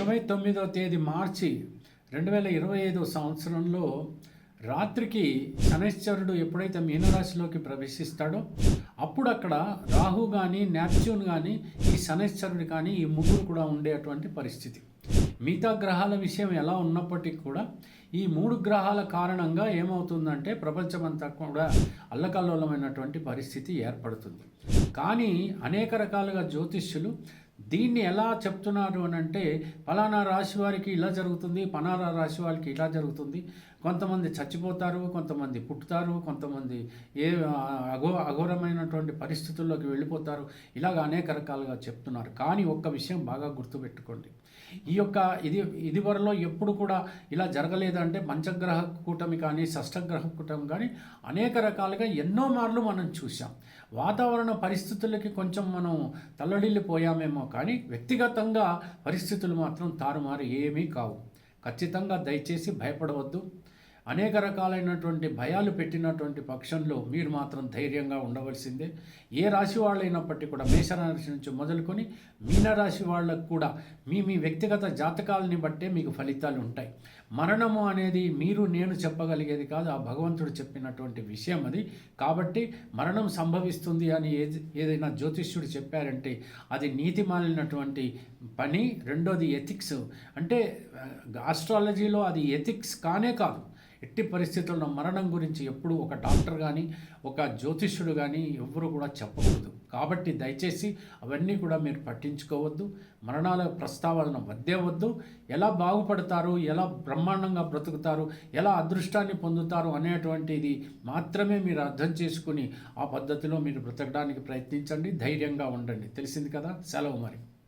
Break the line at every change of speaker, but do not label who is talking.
29వ తేదీ మార్చి 2025 సంవత్సరంలో రాత్రికి శనైశ్చరుడు ఎప్పుడైతే మీనరాశిలోకి ప్రవేశిస్తాడో అప్పుడు అక్కడ రాహు కానీ నెప్ట్యూన్ కానీ ఈ శనైశ్చరుడు కానీ ఈ ముగ్గురు కూడా ఉండేటువంటి పరిస్థితి. మిగతా గ్రహాల విషయం ఎలా ఉన్నప్పటికీ కూడా ఈ మూడు గ్రహాల కారణంగా ఏమవుతుందంటే ప్రపంచమంతా కూడా అల్లకల్లోలమైనటువంటి పరిస్థితి ఏర్పడుతుంది. కానీ అనేక రకాలుగా జ్యోతిష్యులు దీన్ని ఎలా చెప్తున్నారు అని అంటే, ఫలానా రాశి వారికి ఇలా జరుగుతుంది, ఫలానా రాశి వారికి ఇలా జరుగుతుంది, కొంతమంది చచ్చిపోతారు, కొంతమంది పుట్టుతారు, కొంతమంది అఘోరమైనటువంటి పరిస్థితుల్లోకి వెళ్ళిపోతారు, ఇలాగ అనేక రకాలుగా చెప్తున్నారు. కానీ ఒక్క విషయం బాగా గుర్తుపెట్టుకోండి, ఈ యొక్క ఇదివరలో ఎప్పుడు కూడా ఇలా జరగలేదంటే పంచగ్రహ కూటమి కానీ షష్టగ్రహ కూటమి కానీ అనేక రకాలుగా ఎన్నో మార్లు మనం చూసాం. వాతావరణ పరిస్థితులకి కొంచెం మనం తల్లడిల్లిపోయామేమో కానీ వ్యక్తిగతంగా పరిస్థితులు మాత్రం తారుమారు ఏమీ కావు. ఖచ్చితంగా దయచేసి భయపడవద్దు. అనేక రకాలైనటువంటి భయాలు పెట్టినటువంటి పక్షంలో మీరు మాత్రం ధైర్యంగా ఉండవలసిందే. ఏ రాశి వాళ్ళైనప్పటికీ కూడా మేషరాశి నుంచి మొదలుకొని మీనరాశి వాళ్ళకు కూడా మీ వ్యక్తిగత జాతకాలని బట్టే మీకు ఫలితాలు ఉంటాయి. మరణము అనేది మీరు నేను చెప్పగలిగేది కాదు, ఆ భగవంతుడు చెప్పినటువంటి విషయం అది. కాబట్టి మరణం సంభవిస్తుంది అని ఏదైనా జ్యోతిష్యుడు చెప్పారంటే అది నీతి మాలినటువంటి పని. రెండోది ఎథిక్స్, అంటే ఆస్ట్రాలజీలో అది ఎథిక్స్ కానే కాదు. ఎట్టి పరిస్థితుల్లో మరణం గురించి ఎప్పుడు ఒక డాక్టర్ కానీ ఒక జ్యోతిష్యుడు కానీ ఎవ్వరూ కూడా చెప్పకూడదు. కాబట్టి దయచేసి అవన్నీ కూడా మీరు పట్టించుకోవద్దు. మరణాల ప్రస్తావన వద్దే వద్దు. ఎలా బాగుపడతారు, ఎలా బ్రహ్మాండంగా బ్రతుకుతారు, ఎలా అదృష్టాన్ని పొందుతారు అనేటువంటిది మాత్రమే మీరు అర్థం చేసుకుని ఆ పద్ధతిలో మీరు బ్రతకడానికి ప్రయత్నించండి. ధైర్యంగా ఉండండి. తెలిసింది కదా. సెలవు మరి.